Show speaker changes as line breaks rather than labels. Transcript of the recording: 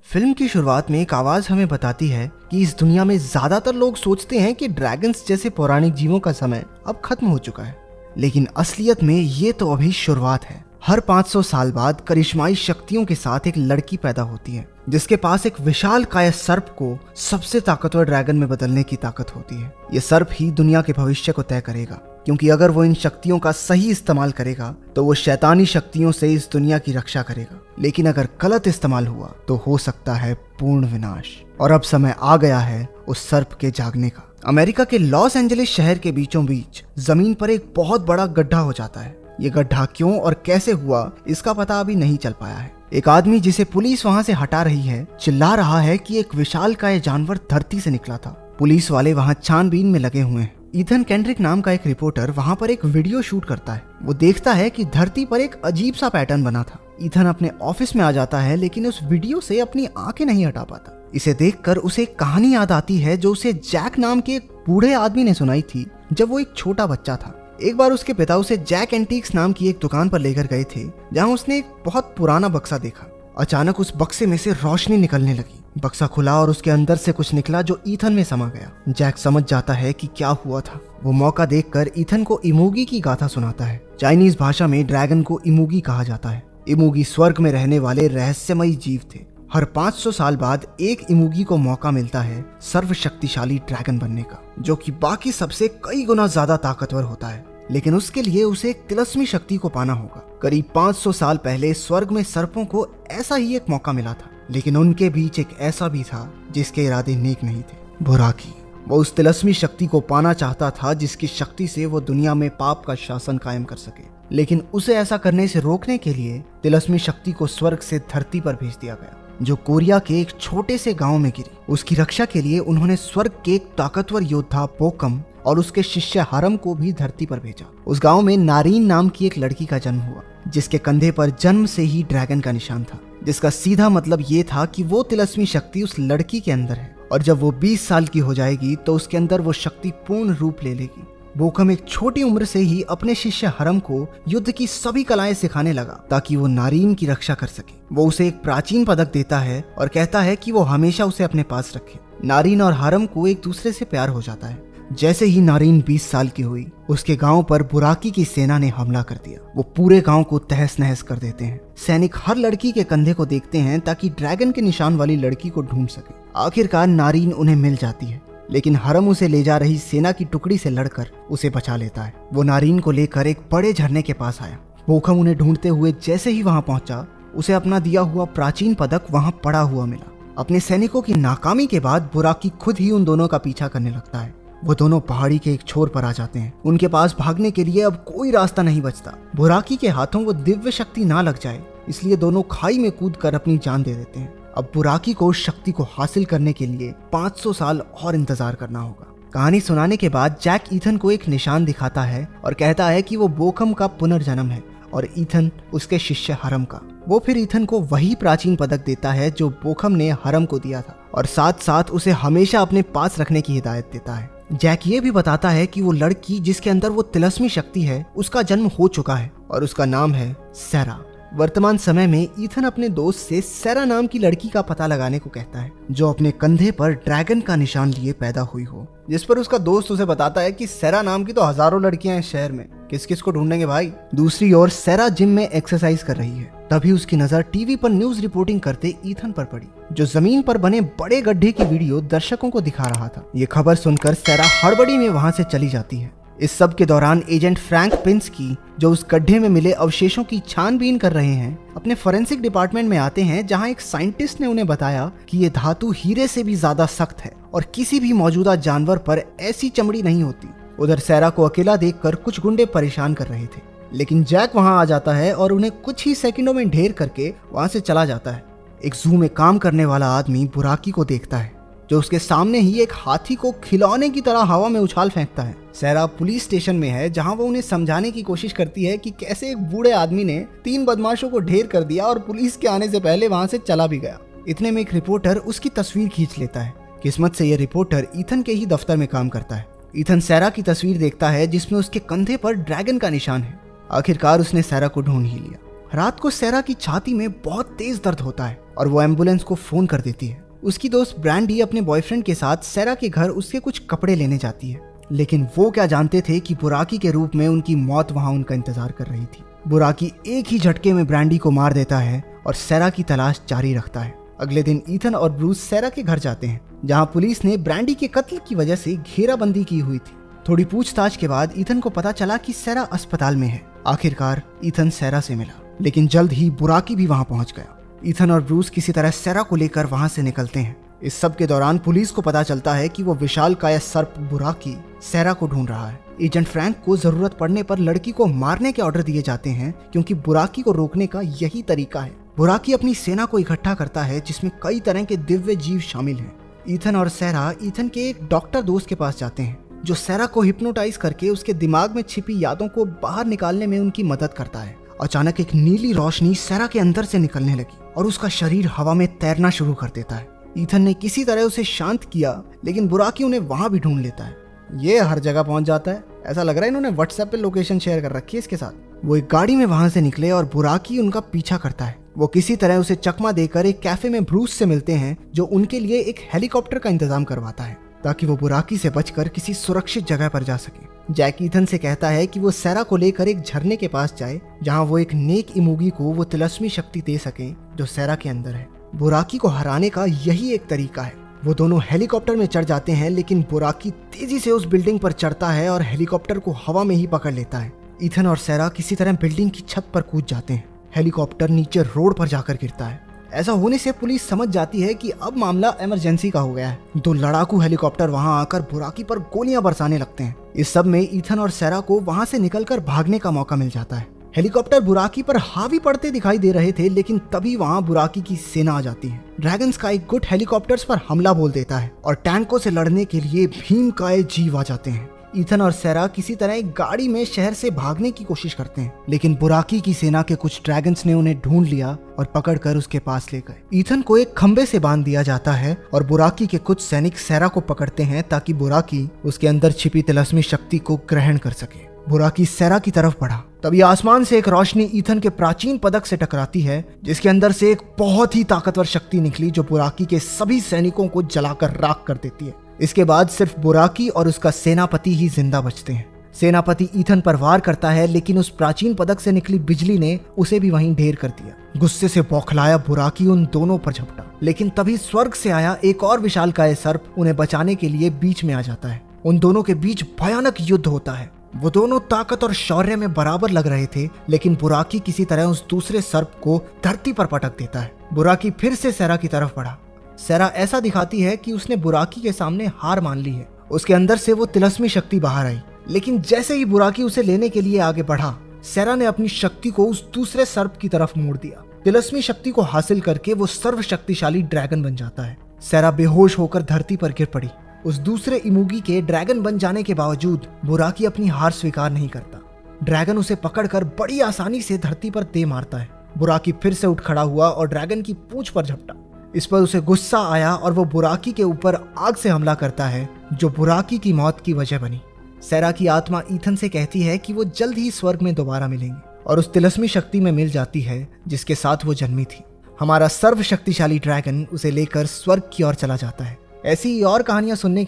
Film की शुरुआत में एक आवाज हमें बताती है कि इस दुनिया में ज्यादातर लोग सोचते हैं कि ड्रैगन्स जैसे पौराणिक जीवों का समय अब खत्म हो चुका है, लेकिन असलियत में ये तो अभी शुरुआत है। हर 500 साल बाद करिश्माई शक्तियों के साथ एक लड़की पैदा होती है जिसके पास एक विशाल काय सर्प को सबसे ताकतवर ड्रैगन में बदलने की ताकत होती है। ये सर्प ही दुनिया के भविष्य को तय करेगा, क्योंकि अगर वो इन शक्तियों का सही इस्तेमाल करेगा तो वो शैतानी शक्तियों से इस दुनिया की रक्षा करेगा, लेकिन अगर गलत इस्तेमाल हुआ तो हो सकता है पूर्ण विनाश। और अब समय आ गया है उस सर्प के जागने का। अमेरिका के लॉस एंजलिस शहर के बीचों बीच जमीन पर एक बहुत बड़ा गड्ढा हो जाता है। ये गड्ढा क्यों और कैसे हुआ इसका पता अभी नहीं चल पाया है। एक आदमी जिसे पुलिस वहां से हटा रही है चिल्ला रहा है कि एक विशालकाय जानवर धरती से निकला था। पुलिस वाले वहां छानबीन में लगे हुए हैं। ईथन केंड्रिक नाम का एक रिपोर्टर वहां पर एक वीडियो शूट करता है। वो देखता है कि धरती पर एक अजीब सा पैटर्न बना था। ईथन अपने ऑफिस में आ जाता है, लेकिन उस वीडियो से अपनी आंखें नहीं हटा पाता। इसे देखकर उसे एक कहानी याद आती है जो उसे जैक नाम के एक बूढ़े आदमी ने सुनाई थी जब वो एक छोटा बच्चा था। एक बार उसके पिता उसे जैक एंटीक्स नाम की एक दुकान पर लेकर गए थे, जहां उसने एक बहुत पुराना बक्सा देखा। अचानक उस बक्से में से रोशनी निकलने लगी। बक्सा खुला और उसके अंदर से कुछ निकला जो ईथन में समा गया। जैक समझ जाता है कि क्या हुआ था। वो मौका देखकर ईथन को इमोगी की गाथा सुनाता है। चाइनीज भाषा में ड्रैगन को इमोगी कहा जाता है। इमोगी स्वर्ग में रहने वाले रहस्यमयी जीव थे। हर 500 साल बाद एक इमोगी को मौका मिलता है सर्वशक्तिशाली ड्रैगन बनने का, जो कि बाकी सबसे कई गुना ज्यादा ताकतवर होता है, लेकिन उसके लिए उसे एक तिलस्मी शक्ति को पाना होगा। करीब 500 साल पहले स्वर्ग में सर्पों को ऐसा ही एक मौका मिला था, लेकिन उनके बीच एक ऐसा भी था जिसके इरादे नेक नहीं थे, बुराकी। वो उस तिलस्मी शक्ति को पाना चाहता था जिसकी शक्ति से वो दुनिया में पाप का शासन कायम कर सके, लेकिन उसे ऐसा करने से रोकने के लिए तिलस्मी शक्ति को स्वर्ग से धरती पर भेज दिया गया, जो कोरिया के एक छोटे से गांव में गिरी। उसकी रक्षा के लिए उन्होंने स्वर्ग के एक ताकतवर योद्धा पोकम और उसके शिष्य हरम को भी धरती पर भेजा। उस गांव में नारीन नाम की एक लड़की का जन्म हुआ, जिसके कंधे पर जन्म से ही ड्रैगन का निशान था, जिसका सीधा मतलब ये था कि वो तिलस्मी शक्ति उस लड़की के अंदर है, और जब वो 20 साल की हो जाएगी तो उसके अंदर वो शक्ति पूर्ण रूप ले लेगी। बोकम एक छोटी उम्र से ही अपने शिष्य हरम को युद्ध की सभी कलाएं सिखाने लगा ताकि वो नारीन की रक्षा कर सके। वो उसे एक प्राचीन पदक देता है और कहता है कि वो हमेशा उसे अपने पास रखे। नारीन और हरम को एक दूसरे से प्यार हो जाता है। जैसे ही नारीन 20 साल की हुई, उसके गांव पर बुराकी की सेना ने हमला कर दिया। वो पूरे गांव को तहस नहस कर देते हैं। सैनिक हर लड़की के कंधे को देखते हैं ताकि ड्रैगन के निशान वाली लड़की को ढूंढ सके। आखिरकार नारीन उन्हें मिल जाती है, लेकिन हरम उसे ले जा रही सेना की टुकड़ी से लड़कर उसे बचा लेता है। वो नारीन को लेकर एक बड़े झरने के पास आया। बोकम उन्हें ढूंढते हुए जैसे ही वहां पहुंचा, उसे अपना दिया हुआ प्राचीन पदक वहां पड़ा हुआ मिला। अपने सैनिकों की नाकामी के बाद बुराकी खुद ही उन दोनों का पीछा करने लगता है। वो दोनों पहाड़ी के एक छोर पर आ जाते हैं। उनके पास भागने के लिए अब कोई रास्ता नहीं बचता। बुराकी के हाथों वो दिव्य शक्ति ना लग जाए, इसलिए दोनों खाई में कूदकर अपनी जान दे देते हैं। अब बुराकी को उस शक्ति को हासिल करने के लिए 500 साल और इंतजार करना होगा। कहानी सुनाने के बाद जैक ईथन को एक निशान दिखाता है और कहता है कि वो बोकम का पुनर्जन्म है और ईथन उसके शिष्य हरम का। वो फिर ईथन को वही प्राचीन पदक देता है जो बोकम ने हरम को दिया था, और साथ साथ उसे हमेशा अपने पास रखने की हिदायत देता है। जैक ये भी बताता है कि वो लड़की जिसके अंदर वो तिलस्मी शक्ति है, उसका जन्म हो चुका है और उसका नाम है सैरा। वर्तमान समय में ईथन अपने दोस्त से सैरा नाम की लड़की का पता लगाने को कहता है, जो अपने कंधे पर ड्रैगन का निशान लिए पैदा हुई हो। जिस पर उसका दोस्त उसे बताता है कि सैरा नाम की तो हजारों लड़कियां हैं शहर में, किस किस को ढूंढेंगे भाई। दूसरी ओर सैरा जिम में एक्सरसाइज कर रही है। तभी उसकी नजर टीवी पर न्यूज रिपोर्टिंग करते ईथन पर पड़ी, जो जमीन पर बने बड़े गड्ढे की वीडियो दर्शकों को दिखा रहा था। ये खबर सुनकर सैरा हड़बड़ी में वहां से चली जाती है। इस सब के दौरान एजेंट फ्रैंक पिंस्की, जो उस गड्ढे में मिले अवशेषों की छानबीन कर रहे हैं, अपने फोरेंसिक डिपार्टमेंट में आते हैं, जहां एक साइंटिस्ट ने उन्हें बताया कि ये धातु हीरे से भी ज्यादा सख्त है और किसी भी मौजूदा जानवर पर ऐसी चमड़ी नहीं होती। उधर सैरा को अकेला देखकर कुछ गुंडे परेशान कर रहे थे, लेकिन जैक वहां आ जाता है और उन्हें कुछ ही सेकंडों में ढेर करके वहां से चला जाता है। एक जू में काम करने वाला आदमी बुराकी को देखता है, जो उसके सामने ही एक हाथी को खिलौने की तरह हवा में उछाल फेंकता है। सैरा पुलिस स्टेशन में है, जहां वो उन्हें समझाने की कोशिश करती है कि कैसे एक बूढ़े आदमी ने 3 बदमाशों को ढेर कर दिया और पुलिस के आने से पहले वहां से चला भी गया। इतने में एक रिपोर्टर उसकी तस्वीर खींच लेता है। किस्मत से यह रिपोर्टर ईथन के ही दफ्तर में काम करता है। ईथन सैरा की तस्वीर देखता है जिसमें उसके कंधे पर ड्रैगन का निशान है। आखिरकार उसने सैरा को ढूंढ ही लिया। रात को सैरा की छाती में बहुत तेज दर्द होता है और वो एम्बुलेंस को फोन कर देती है। उसकी दोस्त ब्रांडी अपने बॉयफ्रेंड के साथ सैरा के घर उसके कुछ कपड़े लेने जाती है, लेकिन वो क्या जानते थे कि बुराकी के रूप में उनकी मौत वहां उनका इंतजार कर रही थी। बुराकी एक ही झटके में ब्रांडी को मार देता है और सैरा की तलाश जारी रखता है। अगले दिन ईथन और ब्रूस सैरा के घर जाते हैं, जहां पुलिस ने ब्रांडी के कत्ल की वजह से घेराबंदी की हुई थी। थोड़ी पूछताछ के बाद ईथन को पता चला कि सैरा अस्पताल में है। आखिरकार ईथन सैरा से मिला, लेकिन जल्द ही बुराकी भी वहां पहुंच गया। ईथन और ब्रूस किसी तरह सैरा को लेकर वहां से निकलते हैं। इस सब के दौरान पुलिस को पता चलता है कि वो विशालकाय सर्प बुराकी सैरा को ढूंढ रहा है। एजेंट फ्रैंक को जरूरत पड़ने पर लड़की को मारने के ऑर्डर दिए जाते हैं, क्योंकि बुराकी को रोकने का यही तरीका है। बुराकी अपनी सेना को इकट्ठा करता है, जिसमें कई तरह के दिव्य जीव शामिल हैं। ईथन और सैरा ईथन के एक डॉक्टर दोस्त के पास जाते हैं, जो सैरा को हिप्नोटाइज करके उसके दिमाग में छिपी यादों को बाहर निकालने में उनकी मदद करता है। अचानक एक नीली रोशनी सैरा के अंदर से निकलने लगी और उसका शरीर हवा में तैरना शुरू कर देता है। ईथन ने किसी तरह उसे शांत किया, लेकिन बुराकी उन्हें वहां भी ढूंढ लेता है। ये हर जगह पहुंच जाता है, ऐसा लग रहा है इन्होंने व्हाट्सएप पे लोकेशन शेयर कर रखी है इसके साथ। वो एक गाड़ी में वहां से निकले और बुराकी उनका पीछा करता है। वो किसी तरह उसे चकमा देकर एक कैफे में ब्रूस से मिलते हैं, जो उनके लिए एक हेलीकॉप्टर का इंतजाम करवाता है, ताकि वो बुराकी से बचकर किसी सुरक्षित जगह पर जा सके। जैक ईथन से कहता है कि वो सैरा को लेकर एक झरने के पास जाए, जहां वो एक नेक इमोगी को वो तिलस्मी शक्ति दे सके जो सैरा के अंदर है। बुराकी को हराने का यही एक तरीका है। वो दोनों हेलीकॉप्टर में चढ़ जाते हैं, लेकिन बुराकी तेजी से उस बिल्डिंग पर चढ़ता है और हेलीकॉप्टर को हवा में ही पकड़ लेता है। ईथन और सैरा किसी तरह बिल्डिंग की छत पर कूद जाते हैं। हेलीकॉप्टर नीचे रोड पर जाकर गिरता है। ऐसा होने से पुलिस समझ जाती है कि अब मामला इमरजेंसी का हो गया है। दो लड़ाकू हेलीकॉप्टर वहां आकर बुराकी पर गोलियां बरसाने लगते हैं। इस सब में ईथन और सैरा को वहां से निकलकर भागने का मौका मिल जाता है। हेलीकॉप्टर बुराकी पर हावी पड़ते दिखाई दे रहे थे, लेकिन तभी वहां बुराकी की सेना आ जाती है। ड्रैगन स्काई गुट हेलीकॉप्टर्स पर हमला बोल देता है और टैंकों से लड़ने के लिए भीमकाय जीव आ जाते हैं। ईथन और सैरा किसी तरह एक गाड़ी में शहर से भागने की कोशिश करते हैं, लेकिन बुराकी की सेना के कुछ ड्रैगन्स ने उन्हें ढूंढ लिया और पकड़कर उसके पास ले गए। ईथन को एक खंबे से बांध दिया जाता है और बुराकी के कुछ सैनिक सैरा को पकड़ते हैं, ताकि बुराकी उसके अंदर छिपी तिलस्मी शक्ति को ग्रहण कर सके। बुराकी सैरा की तरफ बढ़ा, तभी आसमान से एक रोशनी ईथन के प्राचीन पदक से टकराती है, जिसके अंदर से एक बहुत ही ताकतवर शक्ति निकली, जो बुराकी के सभी सैनिकों को जलाकर राख कर देती है। इसके बाद सिर्फ बुराकी और उसका सेनापति ही जिंदा बचते हैं। सेनापति ईथन पर वार करता है, लेकिन उस प्राचीन पदक से निकली बिजली ने उसे भी वहीं ढेर कर दिया। गुस्से से बौखलाया बुराकी उन दोनों पर झपटा, लेकिन तभी स्वर्ग से आया एक और विशालकाय सर्प उन्हें बचाने के लिए बीच में आ जाता है। उन दोनों के बीच भयानक युद्ध होता है। वो दोनों ताकत और शौर्य में बराबर लग रहे थे, लेकिन बुराकी किसी तरह उस दूसरे सर्प को धरती पर पटक देता है। बुराकी फिर से सैरा की तरफ बढ़ा। सैरा ऐसा दिखाती है कि उसने बुराकी के सामने हार मान ली है। उसके अंदर से वो तिलस्मी शक्ति बाहर आई, लेकिन जैसे ही बुराकी उसे लेने के लिए आगे बढ़ा, सैरा ने अपनी शक्ति को उस दूसरे सर्प की तरफ मोड़ दिया। तिलस्मी शक्ति को हासिल करके वो सर्वशक्तिशाली ड्रैगन बन जाता है। सैरा बेहोश होकर धरती पर गिर पड़ी। उस दूसरे इमोगी के ड्रैगन बन जाने के बावजूद बुराकी अपनी हार स्वीकार नहीं करता। ड्रैगन उसे पकड़कर बड़ी आसानी से धरती पर दे मारता है। बुराकी फिर से उठ खड़ा हुआ और ड्रैगन की पूंछ पर झपटा। इस पर उसे गुस्सा आया और वो बुराकी के ऊपर आग से हमला करता है, जो बुराकी की मौत की वजह बनी। सैरा की आत्मा ईथन से कहती है कि वो जल्द ही स्वर्ग में दोबारा मिलेंगे और उस तिलस्मी शक्ति में मिल जाती है जिसके साथ वो जन्मी थी। हमारा सर्वशक्तिशाली ड्रैगन उसे लेकर स्वर्ग की ओर चला जाता है। ऐसी और कहानियां सुनने के